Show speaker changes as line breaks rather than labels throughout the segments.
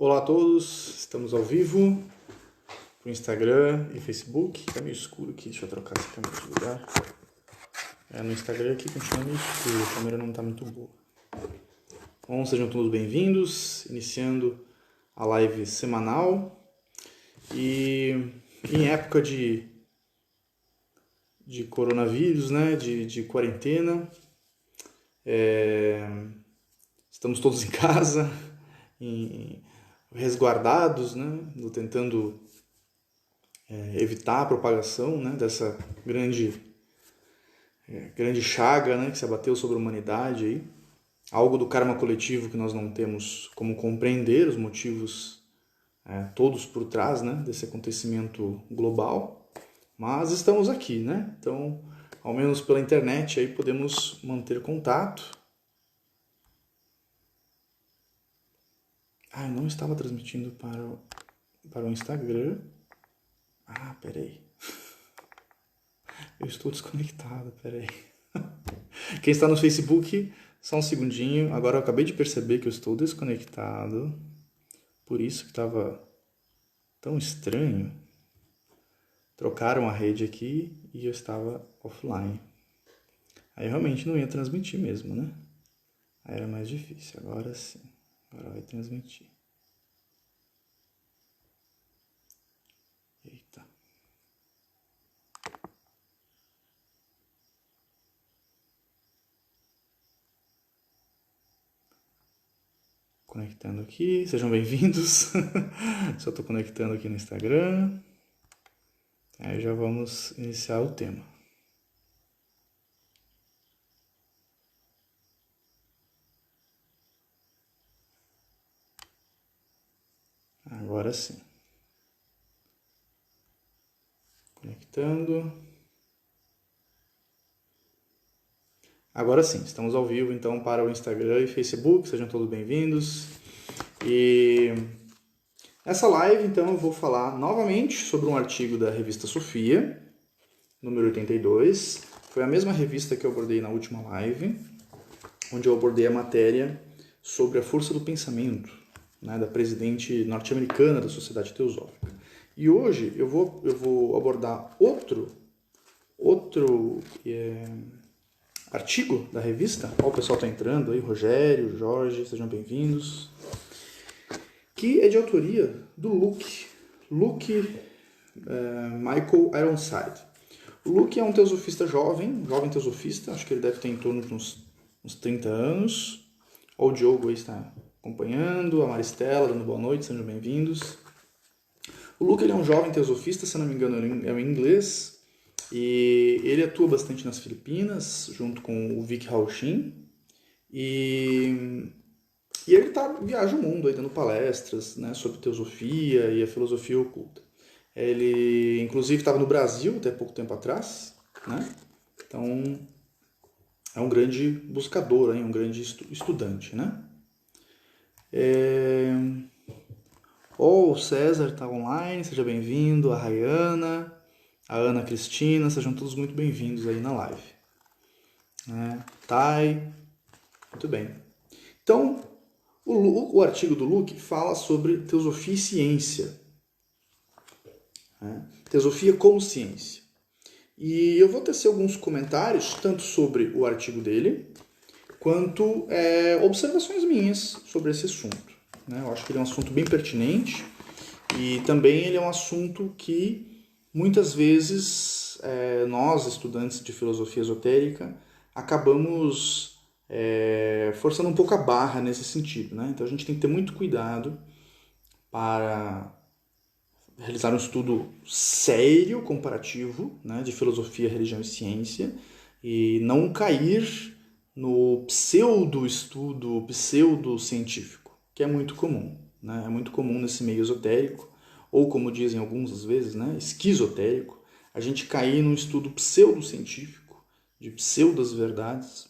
Olá a todos, estamos ao vivo pro Instagram e Facebook. Tá meio escuro aqui, deixa eu trocar essa câmera de lugar. No Instagram aqui continua meio escuro, a câmera não tá muito boa. Bom, sejam todos bem-vindos, iniciando a live semanal. E em época de coronavírus, né, de quarentena, estamos todos em casa, resguardados, né, tentando evitar a propagação, né, dessa grande chaga, né, que se abateu sobre a humanidade. Aí. Algo do karma coletivo que nós não temos como compreender os motivos todos por trás, né, desse acontecimento global, mas estamos aqui, né? Então, ao menos pela internet aí podemos manter contato. Eu não estava transmitindo para o Instagram. Peraí. Eu estou desconectado, peraí. Quem está no Facebook, só um segundinho. Agora eu acabei de perceber que eu estou desconectado. Por isso que estava tão estranho. Trocaram a rede aqui e eu estava offline. Aí realmente não ia transmitir mesmo, né? Aí era mais difícil. Agora sim. Agora vai transmitir. Eita. Conectando aqui. Sejam bem-vindos. Só estou conectando aqui no Instagram. Aí já vamos iniciar o tema. Agora sim. Conectando. Agora sim, estamos ao vivo então para o Instagram e Facebook, sejam todos bem-vindos. E nessa live então eu vou falar novamente sobre um artigo da revista Sofia, número 82. Foi a mesma revista que eu abordei na última live, onde eu abordei a matéria sobre a força do pensamento, né, da presidente norte-americana da Sociedade Teosófica. E hoje eu vou abordar outro artigo da revista. O pessoal está entrando aí, Rogério, Jorge, sejam bem-vindos. Que é de autoria do Luke Michael Ironside. O Luke é um teosofista jovem teosofista, acho que ele deve ter em torno de uns 30 anos. O Diogo aí está acompanhando, a Maristela dando boa noite, sejam bem-vindos. O Luke ele é um jovem teosofista, se não me engano é um inglês, e ele atua bastante nas Filipinas, junto com o Vic Hao-shin, e ele viaja o mundo aí dando palestras, né, sobre teosofia e a filosofia oculta. Ele, inclusive, estava no Brasil até pouco tempo atrás, né? Então, é um grande buscador, um grande estudante, né? O César está online, seja bem-vindo, a Rayana, a Ana Cristina, sejam todos muito bem-vindos aí na live. Thay, muito bem. Então, o artigo do Luke fala sobre teosofia e ciência. Teosofia como ciência. E eu vou tecer alguns comentários, tanto sobre o artigo dele, quanto observações minhas sobre esse assunto. Eu acho que ele é um assunto bem pertinente e também ele é um assunto que muitas vezes nós, estudantes de filosofia esotérica, acabamos forçando um pouco a barra nesse sentido. Então a gente tem que ter muito cuidado para realizar um estudo sério, comparativo, de filosofia, religião e ciência, e não cair no pseudo-estudo, pseudo-científico, que é muito comum. É muito comum nesse meio esotérico, ou como dizem alguns às vezes, esquizotérico, a gente cair num estudo pseudo-científico, de pseudas-verdades,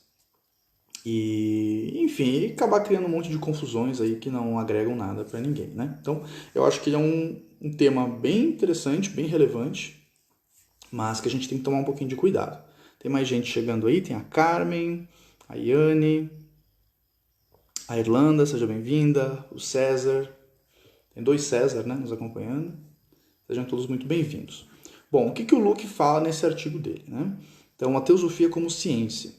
e, enfim, acabar criando um monte de confusões aí que não agregam nada para ninguém, Então, eu acho que ele é um tema bem interessante, bem relevante, mas que a gente tem que tomar um pouquinho de cuidado. Tem mais gente chegando aí, tem a Carmen, a Yane, a Irlanda, seja bem-vinda, o César, Tem 2 César, né, nos acompanhando. Sejam todos muito bem-vindos. Bom, o que o Luke fala nesse artigo dele, né? Então, a teosofia como ciência.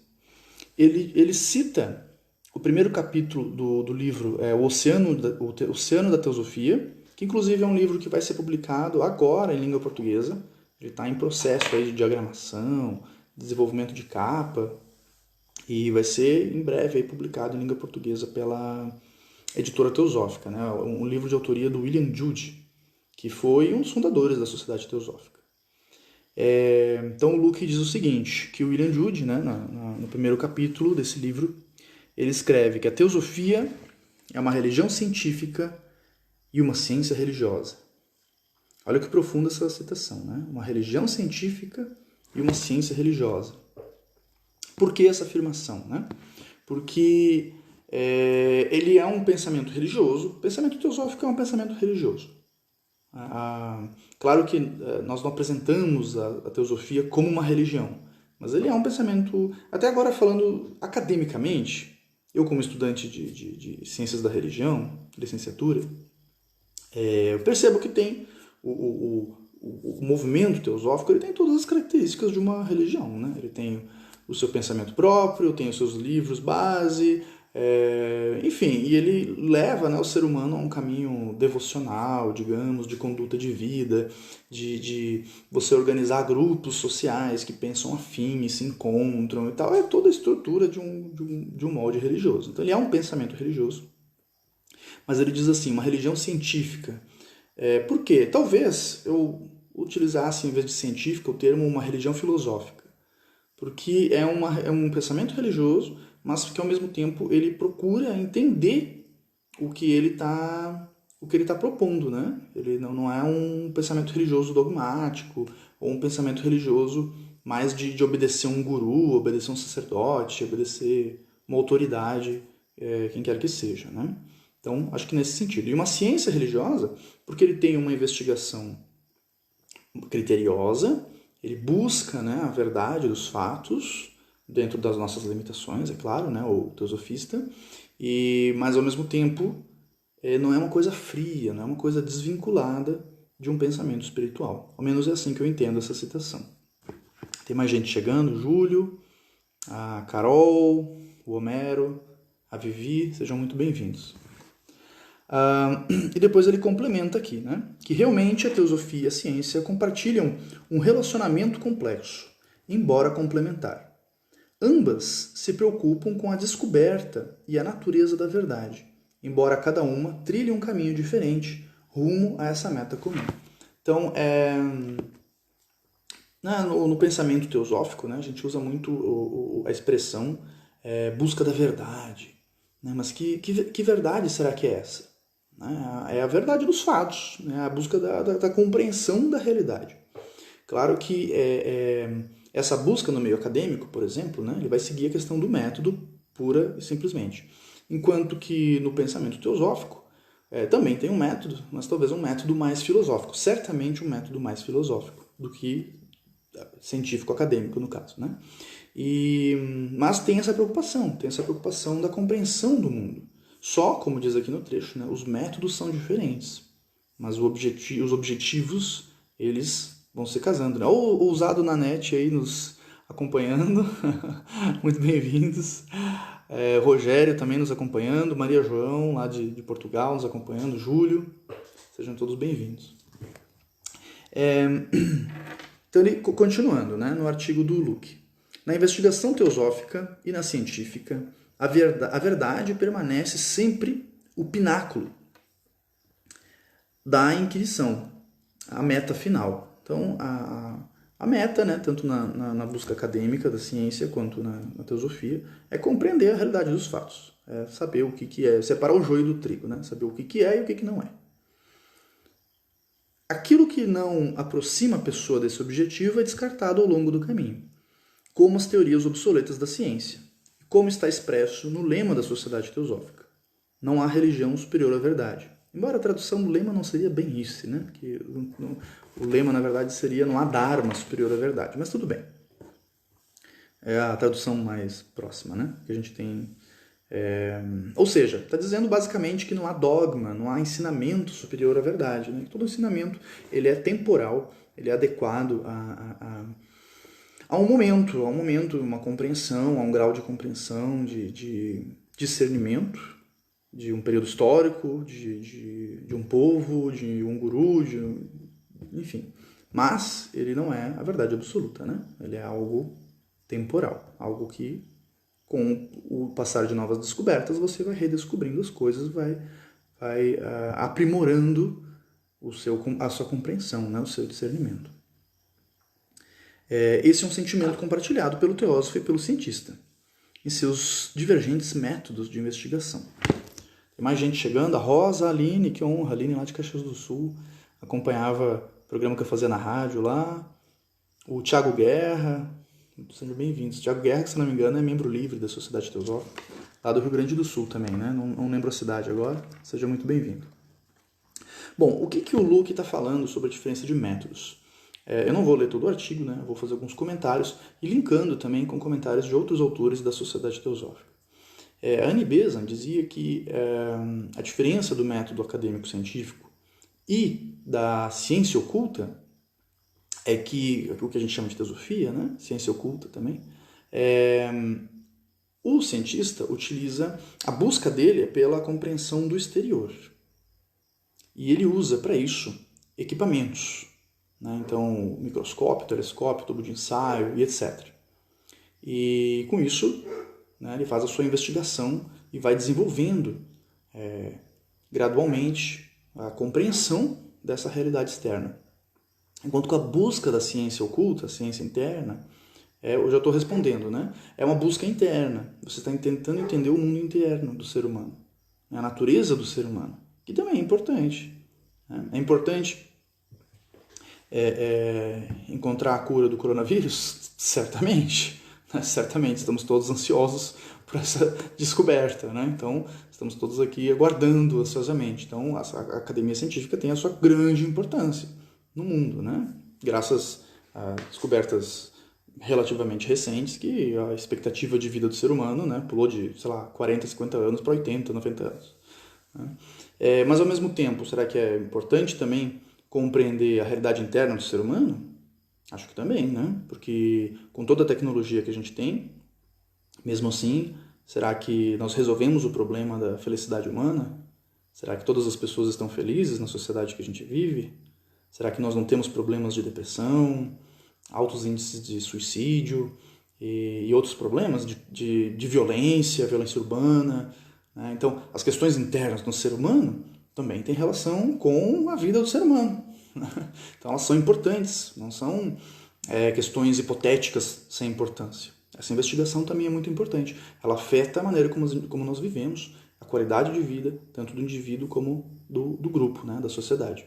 Ele cita o primeiro capítulo do livro, o Oceano da Teosofia, que inclusive é um livro que vai ser publicado agora em língua portuguesa. Ele está em processo aí de diagramação, desenvolvimento de capa, e vai ser em breve aí publicado em língua portuguesa pela Editora Teosófica, né? Um livro de autoria do William Jude, que foi um dos fundadores da Sociedade Teosófica. Então o Luke diz o seguinte, que o William Jude, né, no primeiro capítulo desse livro, ele escreve que a teosofia é uma religião científica e uma ciência religiosa. Olha que profunda essa citação, né? Uma religião científica e uma ciência religiosa. Por que essa afirmação, né? Porque ele é um pensamento religioso. O pensamento teosófico é um pensamento religioso. Claro que nós não apresentamos a teosofia como uma religião, mas ele é um pensamento, até agora falando academicamente, eu como estudante de ciências da religião, licenciatura, eu percebo que tem o movimento teosófico, ele tem todas as características de uma religião, né? Ele tem o seu pensamento próprio, tem os seus livros base, enfim, e ele leva, né, o ser humano a um caminho devocional, digamos, de conduta de vida, de você organizar grupos sociais que pensam afim e se encontram e tal. É toda a estrutura de um molde religioso. Então ele é um pensamento religioso, mas ele diz assim, uma religião científica. Por quê? Talvez eu utilizasse, em vez de científica, o termo uma religião filosófica, porque é um pensamento religioso, mas que ao mesmo tempo ele procura entender o que ele está propondo, né? Ele não é um pensamento religioso dogmático, ou um pensamento religioso mais de obedecer um guru, obedecer um sacerdote, obedecer uma autoridade, quem quer que seja, né? Então, acho que nesse sentido. E uma ciência religiosa, porque ele tem uma investigação criteriosa, ele busca, né, a verdade dos fatos, dentro das nossas limitações, é claro, né, o teosofista, mas ao mesmo tempo não é uma coisa fria, não é uma coisa desvinculada de um pensamento espiritual. Ao menos é assim que eu entendo essa citação. Tem mais gente chegando, Júlio, a Carol, o Homero, a Vivi, sejam muito bem-vindos. E depois ele complementa aqui, né, que realmente a teosofia e a ciência compartilham um relacionamento complexo, embora complementar. Ambas se preocupam com a descoberta e a natureza da verdade, embora cada uma trilhe um caminho diferente rumo a essa meta comum. Então, no pensamento teosófico, né, a gente usa muito a expressão busca da verdade. Né, mas que verdade será que é essa? É a verdade dos fatos, né, a busca da compreensão da realidade. Claro que essa busca no meio acadêmico, por exemplo, né, ele vai seguir a questão do método pura e simplesmente. Enquanto que no pensamento teosófico também tem um método, mas talvez um método mais filosófico. Certamente um método mais filosófico do que científico-acadêmico, no caso. Né? Mas tem essa preocupação da compreensão do mundo. Só, como diz aqui no trecho, né, os métodos são diferentes, mas os objetivos, eles vão se casando, né? Ou ousado na net aí nos acompanhando, muito bem-vindos. Rogério também nos acompanhando, Maria João lá de Portugal nos acompanhando, Júlio, sejam todos bem-vindos. Então ele continuando, né, no artigo do Luke. Na investigação teosófica e na científica, a verdade permanece sempre o pináculo da inquisição, a meta final. Então, a meta, né, tanto na busca acadêmica da ciência quanto na teosofia, é compreender a realidade dos fatos. É saber o que é, separar o joio do trigo, né? Saber o que é e o que não é. Aquilo que não aproxima a pessoa desse objetivo é descartado ao longo do caminho, como as teorias obsoletas da ciência, como está expresso no lema da Sociedade Teosófica. Não há religião superior à verdade. Embora a tradução do lema não seria bem isso, né? Porque o lema, na verdade, seria não há dharma superior à verdade. Mas tudo bem. É a tradução mais próxima, né? Que a gente tem Ou seja, está dizendo basicamente que não há dogma, não há ensinamento superior à verdade. Né? Todo ensinamento ele é temporal, ele é adequado a um momento, uma compreensão, a um grau de compreensão, de discernimento de um período histórico, de um povo, de um guru, enfim. Mas ele não é a verdade absoluta, né? Ele é algo temporal, algo que com o passar de novas descobertas você vai redescobrindo as coisas, vai aprimorando a sua compreensão, né? O seu discernimento. Esse é um sentimento compartilhado pelo teósofo e pelo cientista em seus divergentes métodos de investigação. Tem mais gente chegando, a Rosa, a Aline, que honra, a Aline lá de Caxias do Sul, acompanhava o programa que eu fazia na rádio lá, o Thiago Guerra, sejam bem-vindos. Thiago Guerra, que se não me engano, é membro livre da Sociedade Teosófica, lá do Rio Grande do Sul também, né? Não lembro a cidade agora, seja muito bem-vindo. Bom, o que o Luke está falando sobre a diferença de métodos? Eu não vou ler todo o artigo, né? Eu vou fazer alguns comentários e linkando também com comentários de outros autores da Sociedade Teosófica. A Annie Besant dizia que a diferença do método acadêmico-científico e da ciência oculta é que, o que a gente chama de teosofia, né? Ciência oculta também, o cientista utiliza, a busca dele é pela compreensão do exterior. E ele usa para isso equipamentos, né? Então, microscópio, telescópio, tubo de ensaio e etc. E com isso, né, ele faz a sua investigação e vai desenvolvendo gradualmente a compreensão dessa realidade externa. Enquanto que a busca da ciência oculta, a ciência interna, eu já estou respondendo, né? É uma busca interna. Você está tentando entender o mundo interno do ser humano, a natureza do ser humano, que também é importante. Né? É importante encontrar a cura do coronavírus? Certamente. Né? Certamente, estamos todos ansiosos por essa descoberta. Né? Então, estamos todos aqui aguardando ansiosamente. Então, a academia científica tem a sua grande importância no mundo, né? Graças a descobertas relativamente recentes, que a expectativa de vida do ser humano, né, pulou de, 40, 50 anos para 80, 90 anos. Né? Mas, ao mesmo tempo, será que é importante também compreender a realidade interna do ser humano? Acho que também, né? Porque com toda a tecnologia que a gente tem, mesmo assim, será que nós resolvemos o problema da felicidade humana? Será que todas as pessoas estão felizes na sociedade que a gente vive? Será que nós não temos problemas de depressão, altos índices de suicídio e outros problemas de violência urbana? Né? Então, as questões internas do ser humano também têm relação com a vida do ser humano. Então, elas são importantes, não são questões hipotéticas sem importância. Essa investigação também é muito importante. Ela afeta a maneira como nós vivemos, a qualidade de vida, tanto do indivíduo como do grupo, né, da sociedade.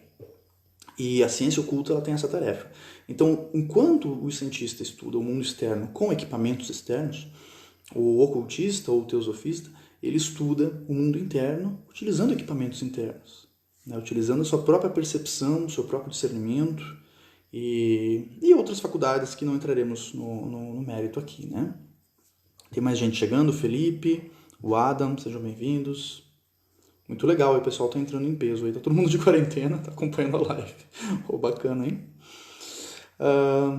E a ciência oculta ela tem essa tarefa. Então, enquanto o cientista estuda o mundo externo com equipamentos externos, o ocultista ou o teosofista, ele estuda o mundo interno utilizando equipamentos internos, né? Utilizando a sua própria percepção, o seu próprio discernimento e outras faculdades que não entraremos no mérito aqui, né? Tem mais gente chegando, o Felipe, o Adam, sejam bem-vindos. Muito legal, aí o pessoal tá entrando em peso aí, tá todo mundo de quarentena, tá acompanhando a live. Oh, bacana, hein?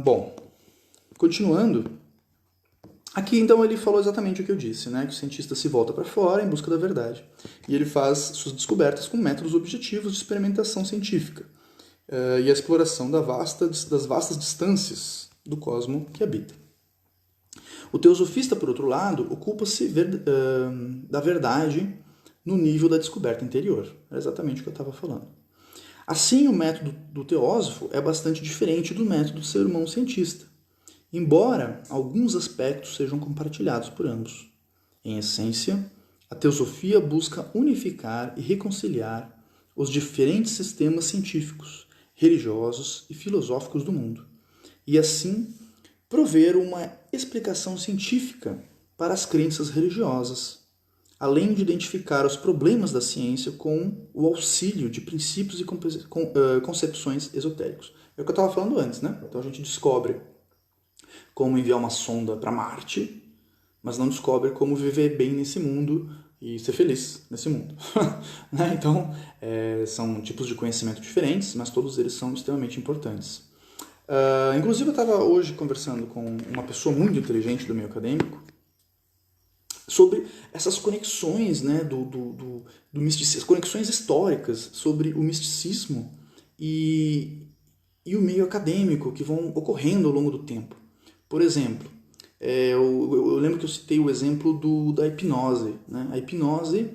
Bom, continuando, aqui então ele falou exatamente o que eu disse, né? Que o cientista se volta para fora em busca da verdade. E ele faz suas descobertas com métodos objetivos de experimentação científica e a exploração das vastas distâncias do cosmo que habita. O teosofista, por outro lado, ocupa-se da verdade no nível da descoberta interior. É exatamente o que eu estava falando. Assim, o método do teósofo é bastante diferente do método do seu irmão cientista, embora alguns aspectos sejam compartilhados por ambos. Em essência, a teosofia busca unificar e reconciliar os diferentes sistemas científicos, religiosos e filosóficos do mundo, e assim prover uma explicação científica para as crenças religiosas, além de identificar os problemas da ciência com o auxílio de princípios e concepções esotéricos. É o que eu estava falando antes, né? Então a gente descobre como enviar uma sonda para Marte, mas não descobre como viver bem nesse mundo e ser feliz nesse mundo. Né? Então, são tipos de conhecimento diferentes, mas todos eles são extremamente importantes. Inclusive, eu estava hoje conversando com uma pessoa muito inteligente do meio acadêmico sobre essas conexões, né, do misticismo, conexões históricas sobre o misticismo e o meio acadêmico que vão ocorrendo ao longo do tempo. Por exemplo, eu lembro que eu citei o exemplo da hipnose. Né? A hipnose,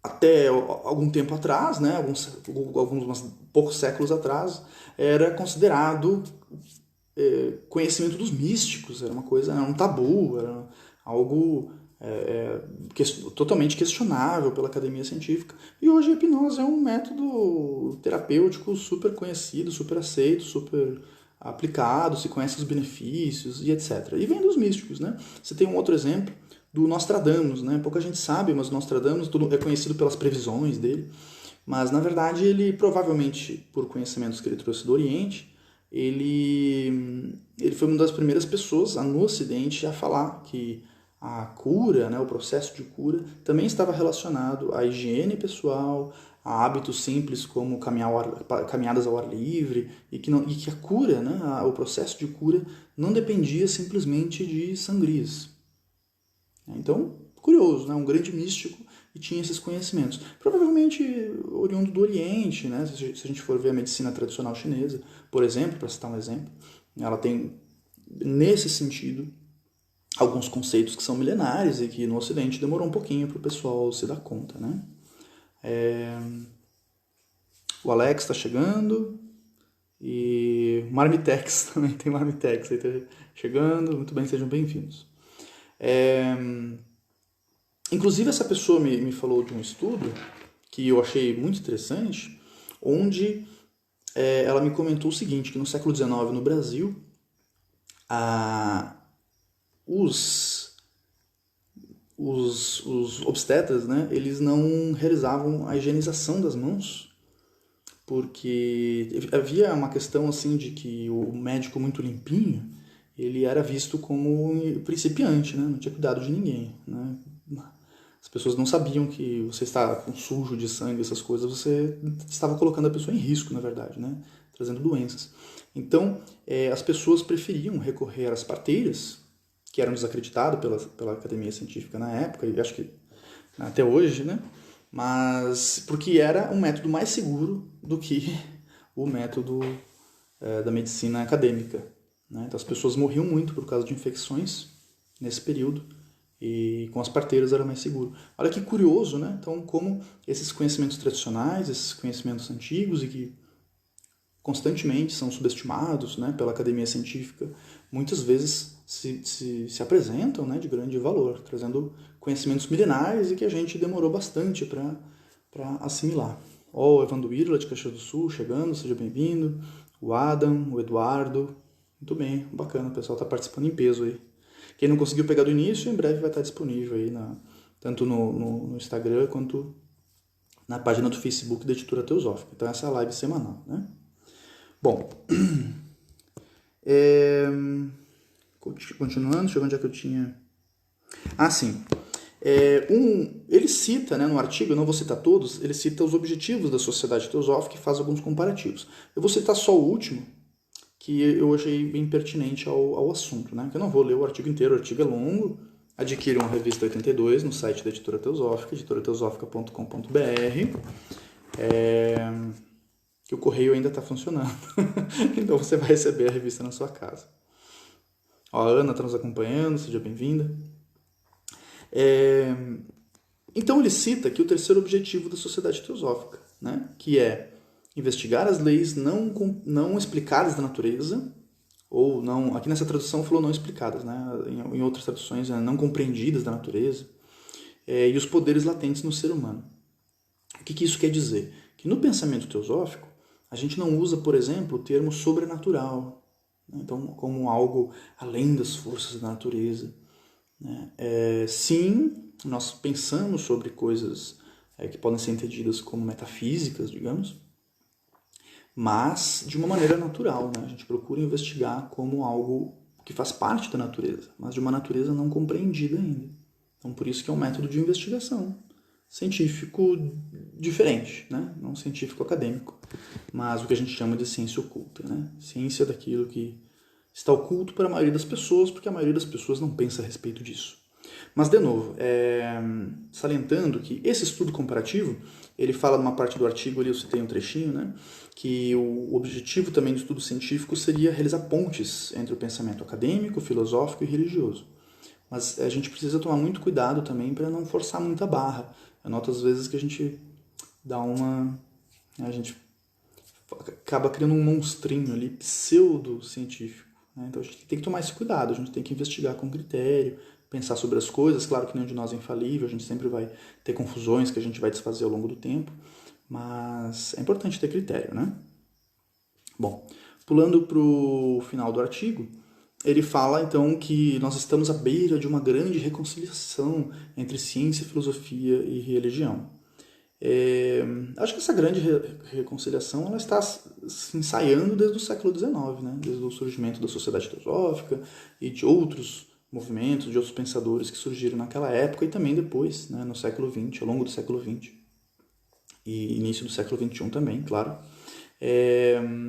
até algum tempo atrás, né, alguns poucos séculos atrás, era considerado conhecimento dos místicos, era um tabu, era algo totalmente questionável pela academia científica. E hoje a hipnose é um método terapêutico super conhecido, super aceito, super aplicado, se conhece os benefícios e etc. E vem dos místicos, né? Você tem um outro exemplo do Nostradamus, né? Pouca gente sabe, mas o Nostradamus é conhecido pelas previsões dele, mas na verdade ele provavelmente, por conhecimentos que ele trouxe do Oriente, ele foi uma das primeiras pessoas no Ocidente a falar que a cura, né, o processo de cura, também estava relacionado à higiene pessoal, a hábitos simples como caminhadas ao ar livre, e que a cura, né, o processo de cura, não dependia simplesmente de sangrias. Então, curioso, né, um grande místico e tinha esses conhecimentos. Provavelmente oriundo do Oriente, né? Se a gente for ver a medicina tradicional chinesa, por exemplo, para citar um exemplo, ela tem, nesse sentido, alguns conceitos que são milenares e que no Ocidente demorou um pouquinho para o pessoal se dar conta. Né? O Alex está chegando e Marmitex também, tem Marmitex aí tá chegando. Muito bem, sejam bem-vindos. Inclusive, essa pessoa me falou de um estudo que eu achei muito interessante, onde ela me comentou o seguinte, que no século XIX, no Brasil, os obstetras, né, eles não realizavam a higienização das mãos, porque havia uma questão assim de que o médico muito limpinho, ele era visto como principiante, né, não tinha cuidado de ninguém, né. As pessoas não sabiam que você está com sujo de sangue, essas coisas, você estava colocando a pessoa em risco, na verdade, né? Trazendo doenças. Então, as pessoas preferiam recorrer às parteiras, que eram desacreditadas pela academia científica na época, e acho que até hoje, né? Mas porque era um método mais seguro do que o método da medicina acadêmica. Né? Então, as pessoas morriam muito por causa de infecções nesse período, e com as parteiras era mais seguro. Olha que curioso, né? Então, como esses conhecimentos tradicionais, esses conhecimentos antigos e que constantemente são subestimados, né, pela academia científica, muitas vezes se apresentam, né, de grande valor, trazendo conhecimentos milenares e que a gente demorou bastante para assimilar. Ó, o Evandro Irla, de Caxias do Sul, chegando, seja bem-vindo. O Adam, o Eduardo. Muito bem, bacana, o pessoal está participando em peso aí. Quem não conseguiu pegar do início, em breve vai estar disponível aí, tanto no Instagram quanto na página do Facebook da Editora Teosófica. Então essa é a live semanal, né? Bom, continuando, chegou onde é que eu tinha... Ah, sim. Ele cita, né, no artigo, eu não vou citar todos, ele cita os objetivos da Sociedade Teosófica e faz alguns comparativos. Eu vou citar só o último, que eu achei bem pertinente ao assunto, né? Eu não vou ler o artigo inteiro, o artigo é longo. Adquiram a revista 82 no site da Editora Teosófica, editorateosófica.com.br, que o correio ainda está funcionando. Então você vai receber a revista na sua casa. Ó, a Ana está nos acompanhando, seja bem-vinda. Então ele cita que o terceiro objetivo da Sociedade Teosófica, né? Que é investigar as leis não explicadas da natureza, ou não, aqui nessa tradução falou não explicadas, né? Em outras traduções, não compreendidas da natureza, e os poderes latentes no ser humano. O que isso quer dizer? Que no pensamento teosófico, a gente não usa, por exemplo, o termo sobrenatural, né? Então, como algo além das forças da natureza. Né? Sim, nós pensamos sobre coisas que podem ser entendidas como metafísicas, digamos, mas de uma maneira natural, né? A gente procura investigar como algo que faz parte da natureza, mas de uma natureza não compreendida ainda. Então, por isso que é um método de investigação científico diferente, né? Não científico acadêmico, mas o que a gente chama de ciência oculta, né? Ciência daquilo que está oculto para a maioria das pessoas, porque a maioria das pessoas não pensa a respeito disso. Mas, de novo, salientando que esse estudo comparativo, ele fala numa parte do artigo, ali eu citei um trechinho, né, que o objetivo também do estudo científico seria realizar pontes entre o pensamento acadêmico, filosófico e religioso. Mas a gente precisa tomar muito cuidado também para não forçar muita barra. Eu noto às vezes que a gente dá uma... a gente acaba criando um monstrinho ali, pseudo-científico. Né? Então a gente tem que tomar esse cuidado, a gente tem que investigar com critério, pensar sobre as coisas. Claro que nenhum de nós é infalível, a gente sempre vai ter confusões que a gente vai desfazer ao longo do tempo, mas é importante ter critério, né? Bom, pulando para o final do artigo, ele fala então que nós estamos à beira de uma grande reconciliação entre ciência, filosofia e religião. Acho que essa grande reconciliação ela está se ensaiando desde o século XIX, né? Desde o surgimento da Sociedade Teosófica e de outros movimentos, de outros pensadores que surgiram naquela época e também depois, né, no século XX, ao longo do século XX e início do século XXI também, claro.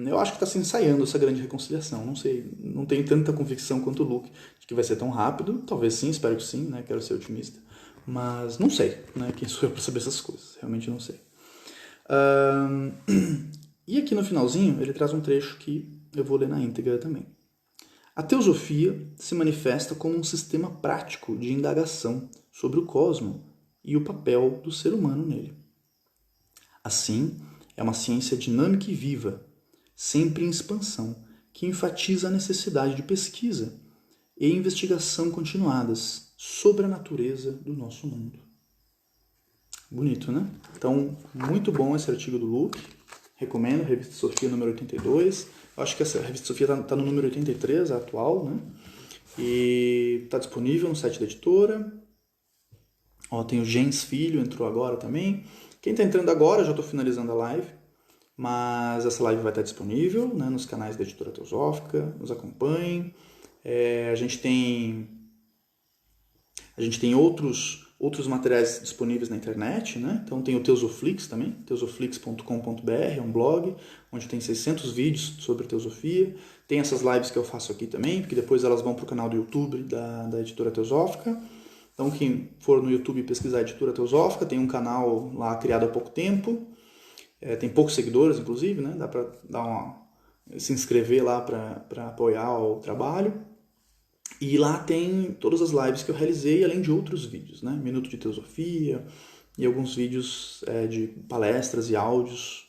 Eu acho que está se ensaiando essa grande reconciliação. Não sei, não tenho tanta convicção quanto o Luke de que vai ser tão rápido. Talvez sim, espero que sim, né? Quero ser otimista. Mas não sei, né? Quem sou eu para saber essas coisas? Realmente não sei. E aqui no finalzinho ele traz um trecho que eu vou ler na íntegra também. A teosofia se manifesta como um sistema prático de indagação sobre o cosmos e o papel do ser humano nele. Assim, é uma ciência dinâmica e viva, sempre em expansão, que enfatiza a necessidade de pesquisa e investigação continuadas sobre a natureza do nosso mundo. Bonito, né? Então, muito bom esse artigo do Luke. Recomendo, Revista Sofia número 82. Eu acho que essa Revista Sofia está no número 83, a atual, né? E está disponível no site da editora. Ó, tem o Gens Filho, entrou agora também. Quem está entrando agora, já estou finalizando a live, mas essa live vai estar disponível, né, nos canais da Editora Teosófica, nos acompanhem. A gente tem outros materiais disponíveis na internet, né? Então tem o Teosoflix também, teosoflix.com.br, é um blog, onde tem 600 vídeos sobre teosofia. Tem essas lives que eu faço aqui também, porque depois elas vão para o canal do YouTube da Editora Teosófica. Então quem for no YouTube pesquisar a Editora Teosófica, tem um canal lá criado há pouco tempo, tem poucos seguidores inclusive, né? Dá para se inscrever lá para apoiar o trabalho. E lá tem todas as lives que eu realizei, além de outros vídeos, né? Minuto de Teosofia e alguns vídeos de palestras e áudios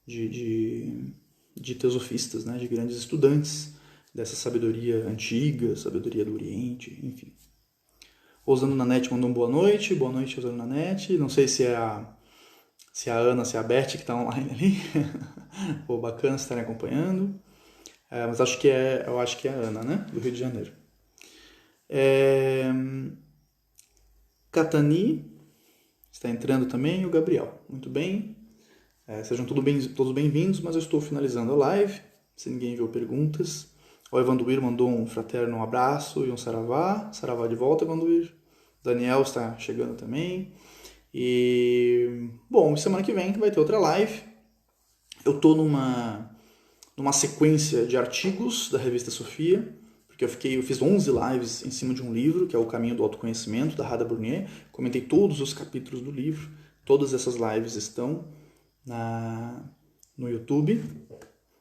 de teosofistas, né? De grandes estudantes dessa sabedoria antiga, sabedoria do Oriente, enfim. Osano Nanete mandou um boa noite, Osano Nanete. Não sei se é a Ana, se é a Beth que está online ali. Pô, bacana estarem acompanhando. Mas eu acho que é a Ana, né? Do Rio de Janeiro. Catani está entrando também, e o Gabriel. Muito bem. Sejam todos bem-vindos, mas eu estou finalizando a live, se ninguém viu perguntas. O Evanduir mandou um fraterno abraço e um saravá. Saravá de volta, Evanduir. Daniel está chegando também. E, bom, semana que vem vai ter outra live. Eu estou numa sequência de artigos da Revista Sofia, porque eu fiz 11 lives em cima de um livro, que é O Caminho do Autoconhecimento, da Radha Brunier. Comentei todos os capítulos do livro. Todas essas lives estão no YouTube.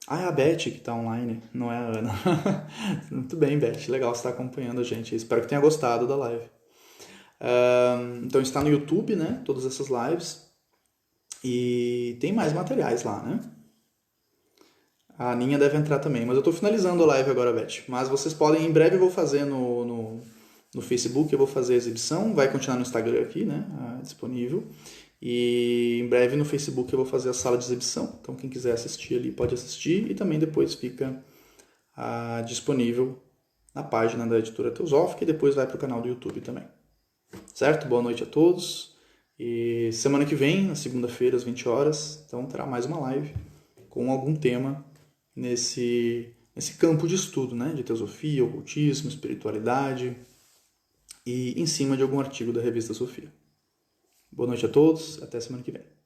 Ah, é a Beth que está online, não é a Ana. Muito bem, Beth. Legal você estar acompanhando a gente. Espero que tenha gostado da live. Então está no YouTube, né? Todas essas lives. E tem mais materiais lá, né? A Aninha deve entrar também, mas eu estou finalizando a live agora, Beth. Mas vocês podem, em breve eu vou fazer no Facebook, eu vou fazer a exibição, vai continuar no Instagram aqui, né, disponível. E em breve no Facebook eu vou fazer a sala de exibição, então quem quiser assistir ali pode assistir e também depois fica disponível na página da Editora Teosófica e depois vai para o canal do YouTube também. Certo? Boa noite a todos. E semana que vem, na segunda-feira, às 20 horas, então terá mais uma live com algum tema nesse nesse campo de estudo, né, de teosofia, ocultismo, espiritualidade, e em cima de algum artigo da Revista Sofia. Boa noite a todos, até semana que vem.